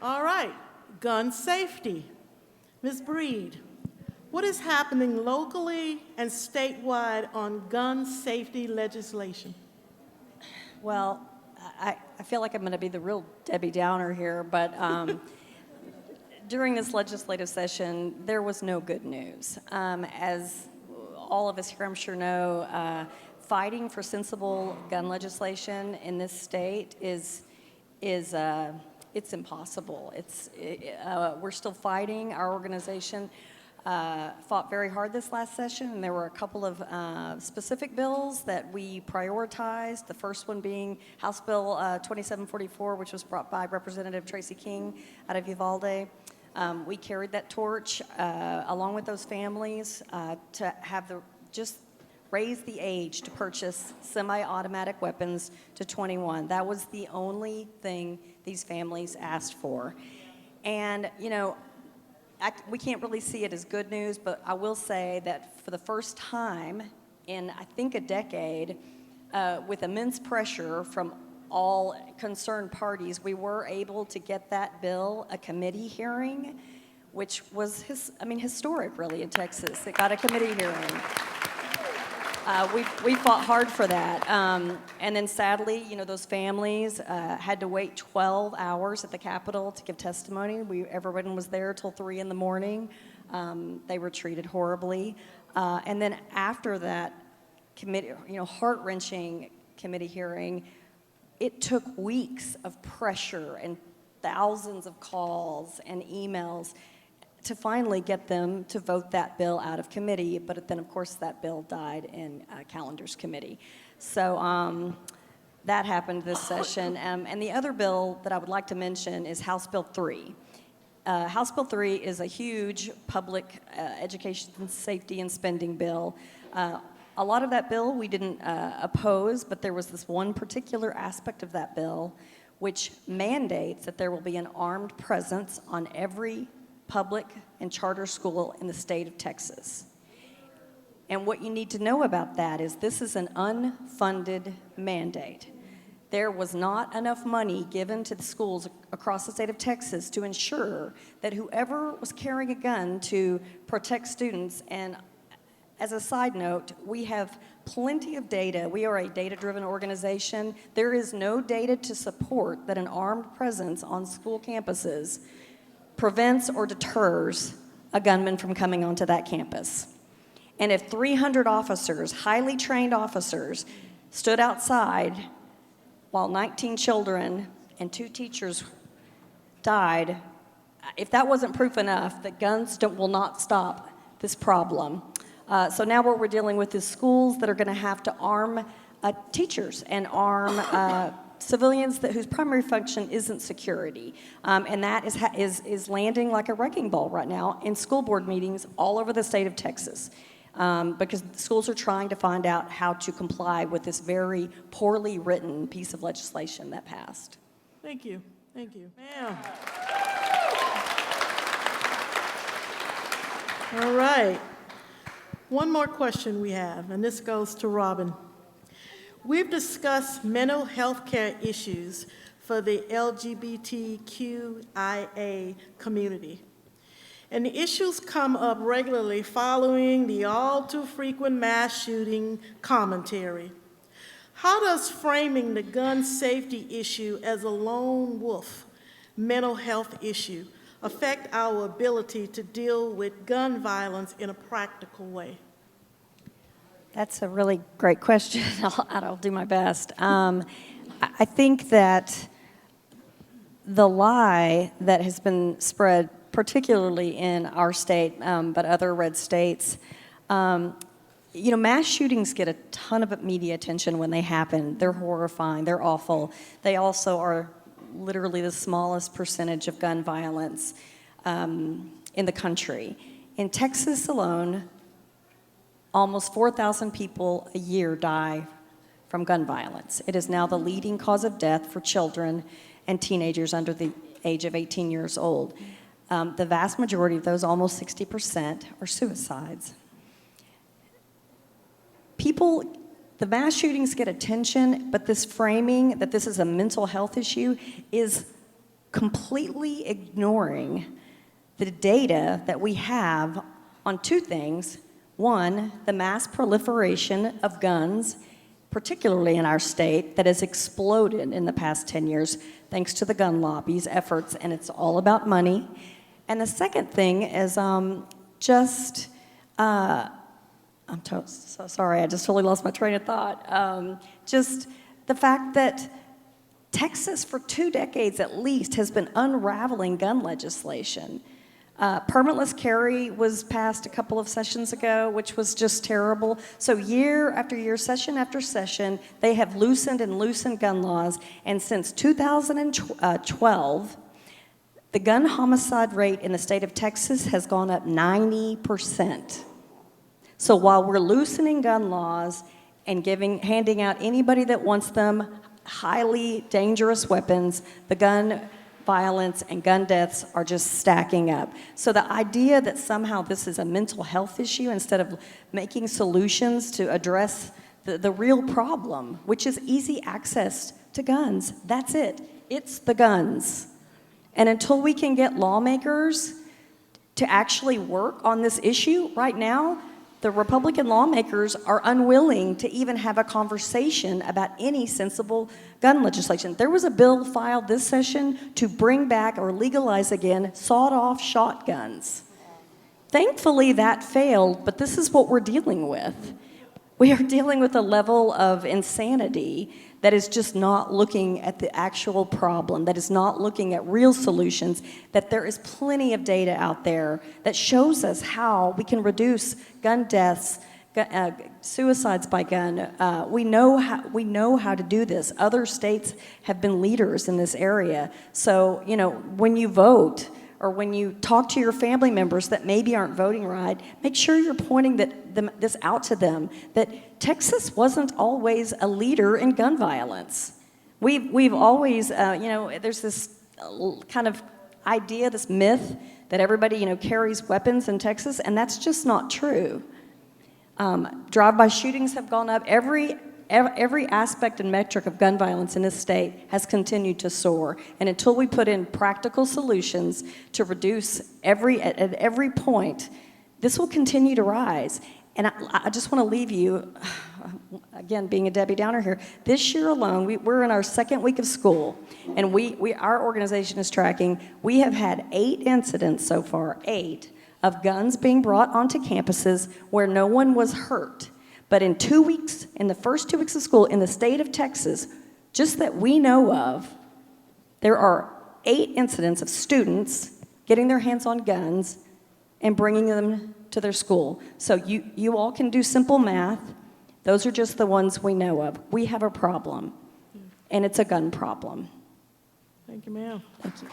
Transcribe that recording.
All right, gun safety. Ms. Breed, what is happening locally and statewide on gun safety legislation? Well, I feel like I'm going to be the real Debbie Downer here, but during this legislative session, there was no good news. As all of us here, I'm sure know, fighting for sensible gun legislation in this state is it's impossible. We're still fighting. Our organization fought very hard this last session, and there were a couple of specific bills that we prioritized. The first one being House Bill 2744, which was brought by Representative Tracy King out of Uvalde. We carried that torch along with those families to have just raise the age to purchase semi-automatic weapons to 21. That was the only thing these families asked for. And, you know, we can't really see it as good news, but I will say that for the first time in, I think, a decade, with immense pressure from all concerned parties, we were able to get that bill a committee hearing, which was, historic, really, in Texas. It got a committee hearing. We fought hard for that. And then sadly, you know, those families had to wait 12 hours at the Capitol to give testimony. Everyone was there till 3 in the morning. They were treated horribly. And then after that committee, you know, heart-wrenching committee hearing, it took weeks of pressure and thousands of calls and emails to finally get them to vote that bill out of committee, but then of course that bill died in Calendar's committee. So that happened this session. And the other bill that I would like to mention is House Bill 3. House Bill 3 is a huge public education, safety, and spending bill. A lot of that bill we didn't oppose, but there was this one particular aspect of that bill which mandates that there will be an armed presence on every public and charter school in the state of Texas. And what you need to know about that is this is an unfunded mandate. There was not enough money given to the schools across the state of Texas to ensure that whoever was carrying a gun to protect students, and as a side note, we have plenty of data. We are a data-driven organization. There is no data to support that an armed presence on school campuses prevents or deters a gunman from coming onto that campus. And if 300 officers, highly trained officers, stood outside while 19 children and 2 teachers died, if that wasn't proof enough that guns will not stop this problem. So now what we're dealing with is schools that are going to have to arm teachers and arm civilians whose primary function isn't security. And that is landing like a wrecking ball right now in school board meetings all over the state of Texas. Because schools are trying to find out how to comply with this very poorly written piece of legislation that passed. Thank you. Thank you. Ma'am. All right. One more question we have, and this goes to Robin. We've discussed mental health care issues for the LGBTQIA community. And the issues come up regularly following the all too frequent mass shooting commentary. How does framing the gun safety issue as a lone wolf mental health issue affect our ability to deal with gun violence in a practical way? That's a really great question. I'll do my best. I think that the lie that has been spread, particularly in our state, but other red states, mass shootings get a ton of media attention when they happen. They're horrifying. They're awful. They also are literally the smallest percentage of gun violence in the country. In Texas alone, almost 4,000 people a year die from gun violence. It is now the leading cause of death for children and teenagers under the age of 18 years old. The vast majority of those, almost 60%, are suicides. The mass shootings get attention, but this framing that this is a mental health issue is completely ignoring the data that we have on two things. One, the mass proliferation of guns, particularly in our state, that has exploded in the past 10 years thanks to the gun lobby's efforts, and it's all about money. And the second thing is so sorry, I just totally lost my train of thought. Just the fact that Texas, for 2 decades at least, has been unraveling gun legislation. Permitless carry was passed a couple of sessions ago, which was just terrible. So year after year, session after session, they have loosened and loosened gun laws. And since 2012, the gun homicide rate in the state of Texas has gone up 90%. So while we're loosening gun laws and handing out anybody that wants them highly dangerous weapons, the gun violence and gun deaths are just stacking up. So the idea that somehow this is a mental health issue instead of making solutions to address the real problem, which is easy access to guns. That's it. It's the guns. And until we can get lawmakers to actually work on this issue right now, the Republican lawmakers are unwilling to even have a conversation about any sensible gun legislation. There was a bill filed this session to bring back or legalize again sawed-off shotguns. Thankfully, that failed, but this is what we're dealing with. We are dealing with a level of insanity that is just not looking at the actual problem, that is not looking at real solutions, that there is plenty of data out there that shows us how we can reduce gun deaths, suicides by gun. We know how to do this. Other states have been leaders in this area. So, when you vote, or when you talk to your family members that maybe aren't voting right, make sure you're pointing this out to them, that Texas wasn't always a leader in gun violence. We've always, there's this kind of idea, this myth that everybody, carries weapons in Texas, and that's just not true. Drive-by shootings have gone up. Every aspect and metric of gun violence in this state has continued to soar. And until we put in practical solutions to reduce at every point, this will continue to rise. And I just want to leave you, again, being a Debbie Downer here, this year alone, we're in our second week of school, and our organization is tracking, we have had 8 incidents so far, 8, of guns being brought onto campuses where no one was hurt. But in the first 2 weeks of school in the state of Texas, just that we know of, there are 8 incidents of students getting their hands on guns and bringing them to their school. So you all can do simple math. Those are just the ones we know of. We have a problem, and it's a gun problem. Thank you, ma'am. Thank you.